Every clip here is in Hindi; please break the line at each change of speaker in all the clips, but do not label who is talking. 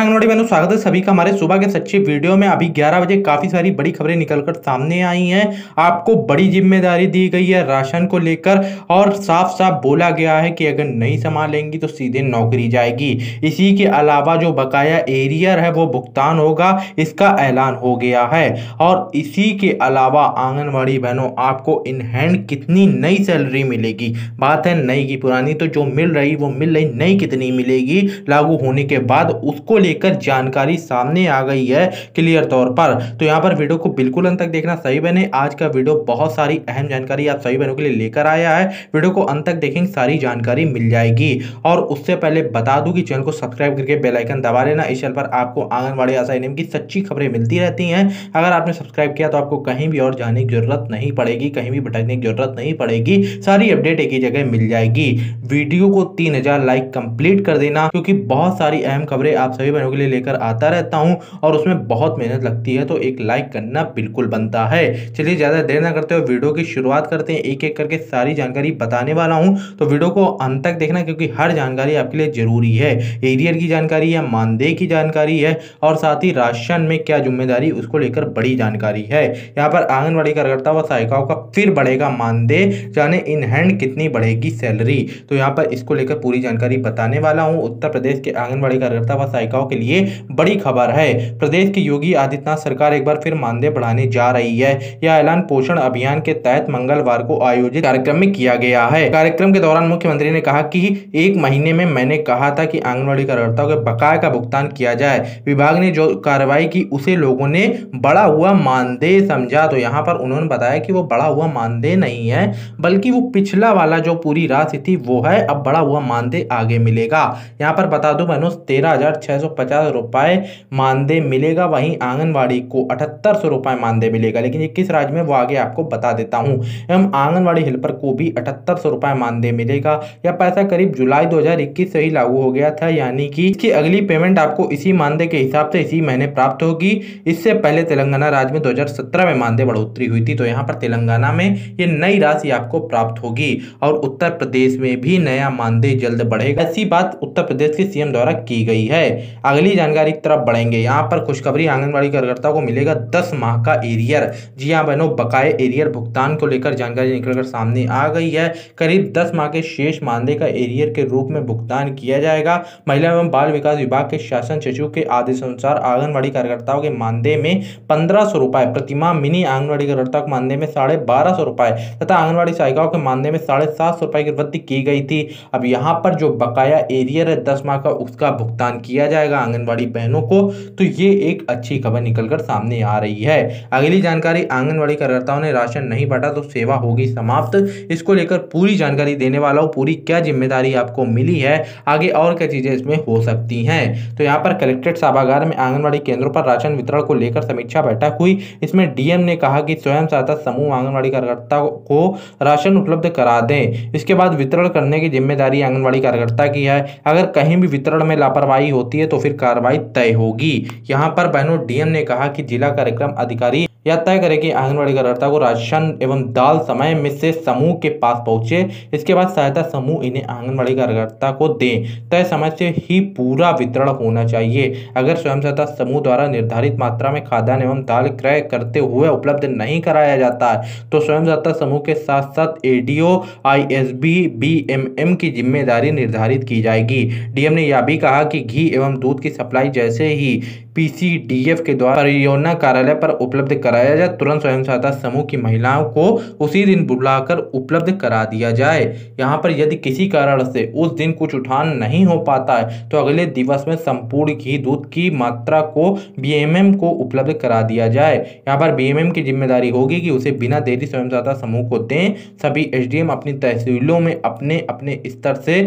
आंगनवाड़ी बहनों, स्वागत है सभी का हमारे सुबह के सच्चे वीडियो में। अभी 11 बजे काफी सारी बड़ी खबरें निकलकर सामने आई हैं। आपको बड़ी जिम्मेदारी दी गई है राशन को लेकर और साफ साफ बोला गया है कि अगर नहीं संभालेंगी तो सीधे नौकरी जाएगी। इसी के अलावा जो बकाया एरियर है वो भुगतान होगा, इसका ऐलान हो गया है। और इसी के अलावा आंगनवाड़ी बहनों, आपको इन हैंड कितनी नई सैलरी मिलेगी, बात है नई की पुरानी तो जो मिल रही वो मिल रही, नई कितनी मिलेगी लागू होने के बाद, उसको लेकर जानकारी सामने आ गई है क्लियर तौर पर। तो यहाँ पर वीडियो को बिल्कुल अंत तक देखना सही बने। आज का वीडियो बहुत सारी अहम जानकारी आप सभी बहनों के लिए लेकर आया है। वीडियो को अंत तक देखेंगे, सारी जानकारी मिल जाएगी। और उससे पहले बता दूं कि चैनल को सब्सक्राइब करके बेल आइकन दबा लेना। इस चैनल पर आपको आंगनवाड़ी आशा एनएम की सच्ची खबरें मिलती रहती हैं। अगर आपने सब्सक्राइब किया तो आपको कहीं भी और जाने की जरूरत नहीं पड़ेगी, कहीं भी भटकने की जरूरत नहीं पड़ेगी, सारी अपडेट एक ही जगह मिल जाएगी। वीडियो को 3000 लाइक कंप्लीट कर देना, क्योंकि बहुत सारी अहम खबरें आप सभी बहनों के लिए लेकर आता रहता हूं और उसमें बहुत मेहनत लगती है, तो एक लाइक करना बिल्कुल बनता है। चलिए ज्यादा देर ना करते हुए वीडियो की शुरुआत करते हैं। एक एक करके सारी जानकारी बताने वाला हूं, तो वीडियो को अंत तक देखना, क्योंकि हर जानकारी आपके लिए जरूरी है। एरियर की जानकारी है, मानदेय की जानकारी है और साथ ही राशन में क्या जिम्मेदारी, उसको लेकर बड़ी जानकारी है। यहाँ पर आंगनवाड़ी कार्यकर्ता व सहायिकाओं का फिर बढ़ेगा मानदेय, जाने इन हैंड कितनी बढ़ेगी सैलरी, तो यहाँ पर इसको लेकर पूरी जानकारी बताने वाला हूँ। उत्तर प्रदेश के आंगनवाड़ी कार्यकर्ता व सहायिकाओं के लिए बड़ी खबर है। प्रदेश की योगी आदित्यनाथ सरकार एक बार फिर मानदेय बढ़ाने जा रही है। यह ऐलान पोषण अभियान के तहत मंगलवार को आयोजित कार्यक्रम में किया गया है। कार्यक्रम के दौरान मुख्यमंत्री ने कहा कि 1 महीने में मैंने कहा था कि आंगनवाड़ी कार्यकर्ताओं के बकाया का भुगतान किया जाए। विभाग ने जो कार्रवाई की उसे लोगों ने बढ़ा हुआ मानदेय समझा। तो यहाँ पर उन्होंने बताया कि वो बढ़ा हुआ मानदेय नहीं है, बल्कि वो पिछला वाला जो पूरी राशि थी वो है, अब बढ़ा हुआ मानदेय आगे मिलेगा। यहाँ पर बता दो बहनों, 13,650 रुपए मानदेय मिलेगा। वहीं आंगनवाड़ी को 7800 रुपए मानदेय मिलेगा, लेकिन ये किस राज्य में वो आगे आपको बता देता हूँ। एवं आंगनवाड़ी हेल्पर को भी 7800 रुपए मानदेय मिलेगा। यह पैसा करीब जुलाई 2021 से ही लागू हो गया था, यानी कि इसकी अगली पेमेंट आपको इसी मानदेय के हिसाब से इसी महीने प्राप्त होगी। इससे पहले तेलंगाना राज्य में 2017 में मानदेय बढ़ोतरी हुई थी, तो यहाँ पर तेलंगाना में ये नई राशि आपको प्राप्त होगी और उत्तर प्रदेश में भी नया मानदेय जल्द बढ़ेगा। ऐसी बात उत्तर प्रदेश के सीएम द्वारा की गई है। अगली जानकारी की तरफ बढ़ेंगे। यहाँ पर खुशखबरी, आंगनवाड़ी कार्यकर्ताओं को मिलेगा 10 माह का एरियर। जी हाँ बहनों, बकाये एरियर भुगतान को लेकर जानकारी निकलकर सामने आ गई है। करीब 10 माह के शेष मानदेय का एरियर के रूप में भुगतान किया जाएगा। महिला एवं बाल विकास विभाग के शासन सचिव के आदेशानुसार आंगनवाड़ी कार्यकर्ताओं के मानदेय में 1500 रुपए प्रतिमाह, मिनी आंगनवाड़ी कार्यकर्ताओं के मानदेय में 1250 रुपए तथा आंगनवाड़ी सहायिकाओं के मानदेय में 750 रुपए की वृद्धि की गई थी। अब यहाँ पर जो बकाया एरियर है 10 माह का, उसका भुगतान किया जाएगा आंगनवाड़ी बहनों को। तो ये एक अच्छी खबर निकलकर सामने आ रही है। अगली जानकारी, आंगनवाड़ी कार्यकर्ताओं ने राशन नहीं बांटा तो सेवा होगी समाप्त। इसको लेकर पूरी जानकारी देने वाला हूँ, पूरी क्या जिम्मेदारी आपको मिली है, आगे और क्या चीजें इसमें हो सकती हैं। तो यहाँ पर कलेक्ट्रेट सभागार में आंगनवाड़ी केंद्रों पर राशन वितरण को लेकर समीक्षा बैठक हुई। इसमें डीएम ने कहा कि स्वयं सहायता समूह आंगनवाड़ी कार्यकर्ता को राशन उपलब्ध करा दें। इसके बाद वितरण करने की जिम्मेदारी आंगनवाड़ी कार्यकर्ता की है। अगर कहीं भी वितरण में लापरवाही होती है तो फिर कार्रवाई तय होगी। यहाँ पर बहनों, डीएम ने कहा कि जिला कार्यक्रम अधिकारी यह तय करे कि आंगनवाड़ी कार्यकर्ता को राशन एवं दाल समय में से समूह के पास पहुंचे। इसके बाद सहायता समूह इन्हें आंगनवाड़ी कार्यकर्ता को दें। तय समय से ही पूरा वितरण होना चाहिए। अगर स्वयं सहायता समूह द्वारा निर्धारित मात्रा में खाद्यान्न एवं दाल क्रय करते हुए उपलब्ध नहीं कराया जाता है तो स्वयं सहायता समूह के साथ साथ एडीओ, आईएसबी, बीएमएम की जिम्मेदारी निर्धारित की जाएगी। डीएम ने यह भी कहा कि घी एवं दूध की सप्लाई जैसे ही पीसीडीएफ के द्वारा परियोजना कार्यालय पर उपलब्ध कराया जाए, तुरंत स्वयं सहायता समूह की महिलाओं को उसी दिन बुलाकर उपलब्ध करा दिया जाए। यहाँ पर यदि किसी कारण से उस दिन कुछ उठान नहीं हो पाता है तो अगले दिवस में संपूर्ण घी दूध की मात्रा को बीएमएम को उपलब्ध करा दिया जाए। यहाँ पर बीएमएम की जिम्मेदारी होगी कि उसे बिना देरी स्वयं सहायता समूह को दें। सभी एसडीएम अपनी तहसीलों में अपने अपने स्तर से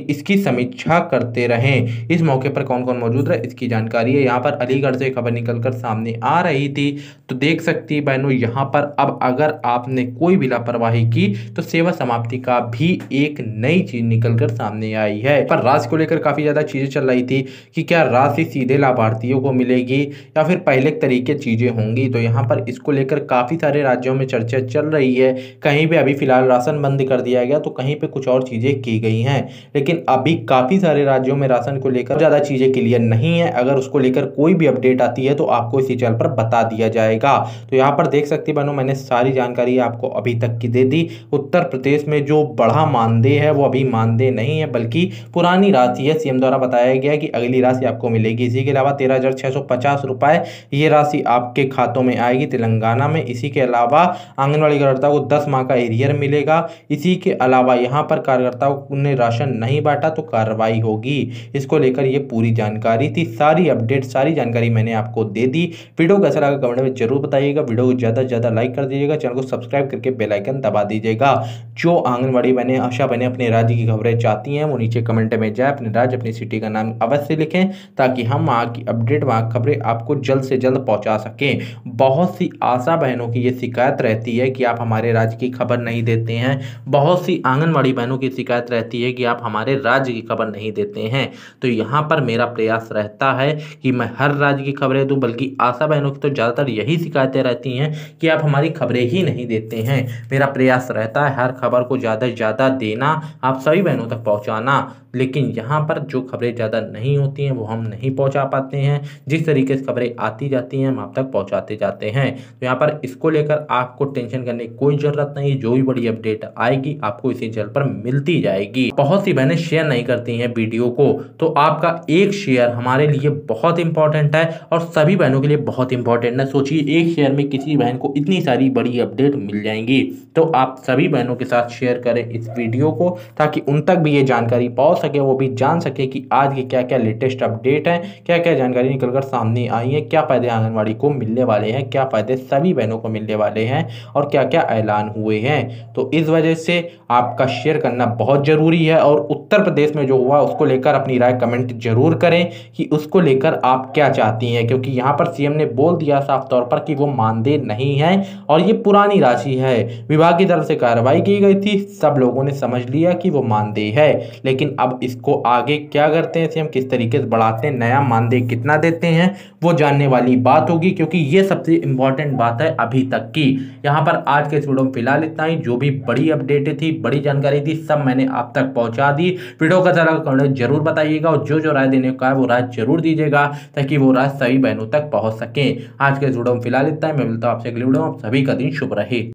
इसकी समीक्षा करते रहें। इस मौके पर कौन कौन मौजूद रहे, इसकी जानकारी है। यहाँ यहाँ पर अलीगढ़ से खबर निकलकर सामने आ रही थी। तो देख सकती बहनों यहाँ पर अब अगर आपने कोई भी लापरवाही की तो सेवा समाप्ति का भी एक नई चीज निकलकर सामने आई है। पर राशि को लेकर काफी ज्यादा चीजें चल रही थी कि क्या राशि सीधे लाभार्थियों को मिलेगी या फिर पहले तरीके चीजें होंगी। तो यहाँ पर इसको लेकर काफी सारे राज्यों में चर्चा चल रही है। कहीं पे अभी फिलहाल राशन बंद कर दिया गया तो कहीं पे कुछ और चीजें की गई हैं, लेकिन अभी काफी सारे राज्यों में राशन को लेकर ज्यादा चीजें क्लियर नहीं है। अगर उसको लेकर कोई भी अपडेट आती है तो आपको इसी चैनल पर बता दिया जाएगा। तो यहाँ पर देख सकते बनो मैंने सारी जानकारी आपको अभी तक की दे दी। उत्तर प्रदेश में जो बढ़ा मानदेय है वो अभी मानदेय नहीं है बल्कि पुरानी राशि है। सीएम द्वारा बताया गया कि अगली राशि आपको मिलेगी। इसी के अलावा 13,650 रुपए ये राशि आपके खातों में आएगी तेलंगाना में। इसी के अलावा आंगनबाड़ी कार्यकर्ता को 10 माह का एरियर मिलेगा। इसी के अलावा यहाँ पर कार्यकर्ताओं ने राशन नहीं बांटा तो कार्रवाई होगी। इसको लेकर ये पूरी जानकारी थी, सारी अपडेट सारी जानकारी मैंने आपको दे दी। वीडियो कैसा लगा कमेंट में जरूर बताइएगा। वीडियो को ज़्यादा से ज़्यादा लाइक कर दीजिएगा, चैनल को सब्सक्राइब करके बेल आइकन दबा दीजिएगा। जो आंगनबाड़ी बहनें आशा बहनें अपने राज्य की खबरें चाहती हैं वो नीचे कमेंट में जाए, अपने राज्य अपनी सिटी का नाम अवश्य लिखें ताकि हम वहाँ की अपडेट वहाँ खबरें आपको जल्द से जल्द पहुँचा सकें। बहुत सी आशा बहनों की ये शिकायत रहती है कि आप हमारे राज्य की खबर नहीं देते हैं। बहुत सी आंगनबाड़ी बहनों की शिकायत रहती है कि आप हमारे राज्य की खबर नहीं देते हैं। तो यहाँ पर मेरा प्रयास रहता है कि मैं हर राज्य की खबरें दूं, बल्कि आशा बहनों की तो ज़्यादातर यही शिकायतें रहती हैं कि आप हमारी खबरें ही नहीं देते हैं। मेरा प्रयास रहता है हर खबर को ज़्यादा से ज़्यादा देना, आप सभी बहनों तक पहुँचाना, लेकिन यहाँ पर जो खबरें ज़्यादा नहीं होती हैं वो हम नहीं पहुँचा पाते हैं। जिस तरीके से खबरें आती जाती हैं हम आप तक पहुँचाते जाते हैं। तो यहाँ पर इसको लेकर आपको टेंशन करने की कोई ज़रूरत नहीं है। जो भी बड़ी अपडेट आएगी आपको इसी चैनल पर मिलती जाएगी। बहुत सी बहनें शेयर नहीं करती हैं वीडियो को, तो आपका एक शेयर हमारे लिए बहुत इंपॉर्टेंट है और सभी बहनों के लिए बहुत इंपॉर्टेंट है। सोचिए एक शेयर में किसी बहन को इतनी सारी बड़ी अपडेट मिल जाएंगी। तो आप सभी बहनों के साथ शेयर करें इस वीडियो को ताकि उन तक भी ये जानकारी पहुंच सके, वो भी जान सके कि आज के क्या क्या लेटेस्ट अपडेट हैं, क्या क्या जानकारी निकलकर सामने आई है, क्या फायदे आंगनबाड़ी को मिलने वाले हैं, क्या फायदे सभी बहनों को मिलने वाले हैं और क्या क्या ऐलान हुए हैं। तो इस वजह से आपका शेयर करना बहुत जरूरी है। और उत्तर प्रदेश में जो हुआ उसको लेकर अपनी राय कमेंट जरूर करें कि उसको लेकर आप क्या चाहती हैं, क्योंकि यहाँ पर सीएम ने बोल दिया साफ तौर पर कि वो मानदेय नहीं है और ये पुरानी राशि है। विभाग की तरफ से कार्रवाई की गई थी, सब लोगों ने समझ लिया कि वो मानदेय है, लेकिन अब इसको आगे क्या करते हैं सीएम, किस तरीके से बढ़ाते हैं, नया मानदेय कितना देते हैं, वो जानने वाली बात होगी, क्योंकि ये सबसे इंपॉर्टेंट बात है अभी तक की। यहाँ पर आज के इस वीडियो में फिलहाल इतना ही। जो भी बड़ी अपडेट थी, बड़ी जानकारी थी, सब मैंने आप तक पहुंचा दी। वीडियो का जरा कमेंट जरूर बताइएगा और जो जो राय देने का है वो राय जरूर दीजिएगा ताकि वो राय सभी बहनों तक पहुंच सके। आज के इस वीडियो में फिलहाल इतना ही। मैं मिलता हूं आपसे अगली वीडियो में। आप सभी का दिन शुभ रहे।